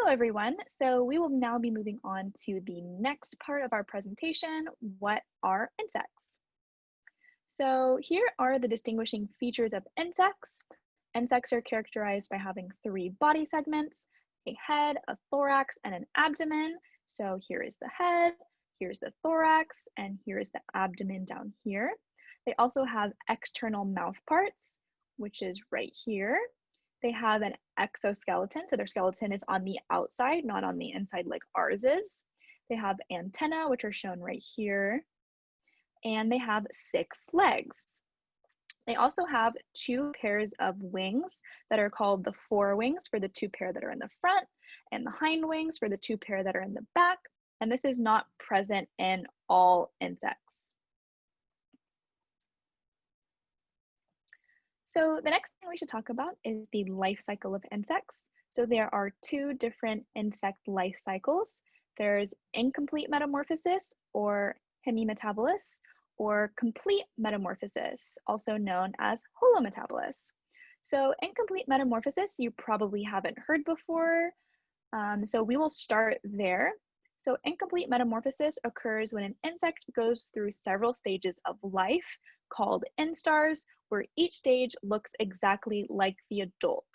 everyone. So we will now be moving on to the next part of our presentation. What are insects? So here are the distinguishing features of insects. Insects are characterized by having three body segments, a head, a thorax, and an abdomen. So here is the head, here's the thorax, and here is the abdomen down here. They also have external mouth parts, which is right here. They have an exoskeleton, so their skeleton is on the outside, not on the inside like ours is. They have antennae, which are shown right here, and they have 6 legs. They also have 2 pairs of wings that are called the forewings for the 2 pair that are in the front, and the hind wings for the 2 pair that are in the back, and this is not present in all insects. So the next thing we should talk about is the life cycle of insects. So there are 2 different insect life cycles. There's incomplete metamorphosis or hemimetabolous, or complete metamorphosis, also known as holometabolous. So incomplete metamorphosis, you probably haven't heard before. So we will start there. So incomplete metamorphosis occurs when an insect goes through several stages of life called instars, where each stage looks exactly like the adult.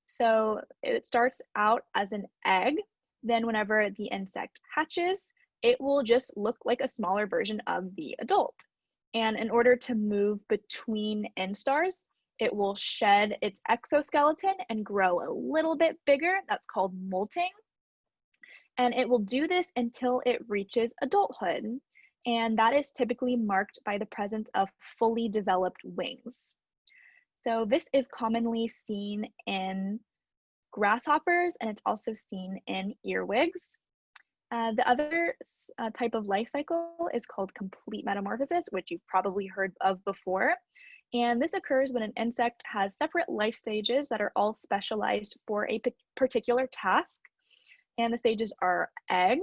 So it starts out as an egg, then whenever the insect hatches, it will just look like a smaller version of the adult. And in order to move between instars, it will shed its exoskeleton and grow a little bit bigger. That's called molting. And it will do this until it reaches adulthood. And that is typically marked by the presence of fully developed wings. So this is commonly seen in grasshoppers, and it's also seen in earwigs. The other type of life cycle is called complete metamorphosis, which you've probably heard of before. And this occurs when an insect has separate life stages that are all specialized for a particular task. And the stages are egg,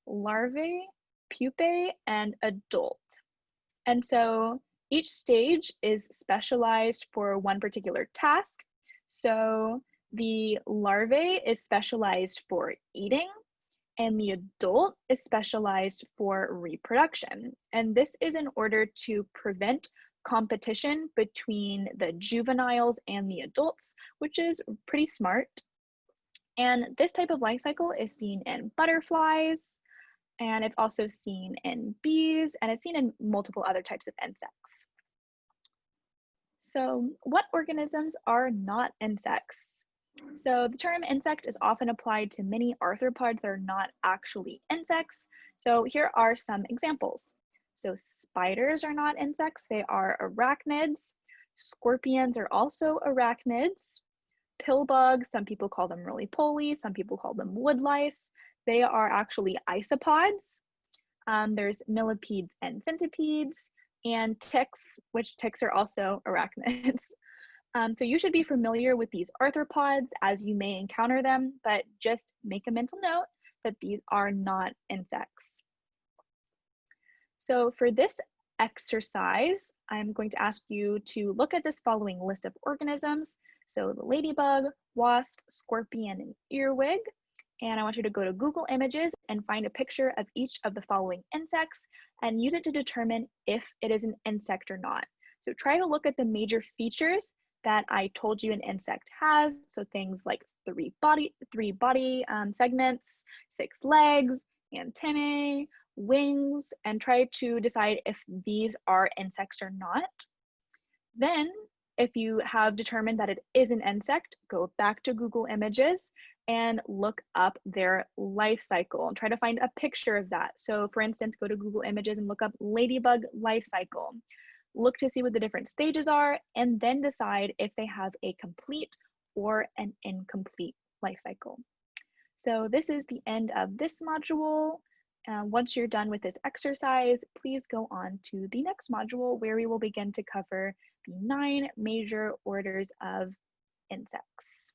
larvae, pupae, and adult. And so each stage is specialized for one particular task. So the larvae is specialized for eating, and the adult is specialized for reproduction. And this is in order to prevent competition between the juveniles and the adults, which is pretty smart. And this type of life cycle is seen in butterflies, and it's also seen in bees, and it's seen in multiple other types of insects. So what organisms are not insects? So the term insect is often applied to many arthropods that are not actually insects. So here are some examples. So spiders are not insects, they are arachnids. Scorpions are also arachnids. Pill bugs, some people call them roly-poly, some people call them woodlice. They are actually isopods. There's millipedes and centipedes, and ticks, which ticks are also arachnids. So you should be familiar with these arthropods as you may encounter them, but just make a mental note that these are not insects. So for this exercise, I'm going to ask you to look at this following list of organisms. So the ladybug, wasp, scorpion, and earwig. And I want you to go to Google Images and find a picture of each of the following insects and use it to determine if it is an insect or not. So try to look at the major features that I told you an insect has. So things like three body segments, 6 legs, antennae, wings, and try to decide if these are insects or not. Then, if you have determined that it is an insect, go back to Google Images and look up their life cycle and try to find a picture of that. So for instance, go to Google Images and look up ladybug life cycle. Look to see what the different stages are, and then decide if they have a complete or an incomplete life cycle. So this is the end of this module. Once you're done with this exercise, please go on to the next module where we will begin to cover the 9 major orders of insects.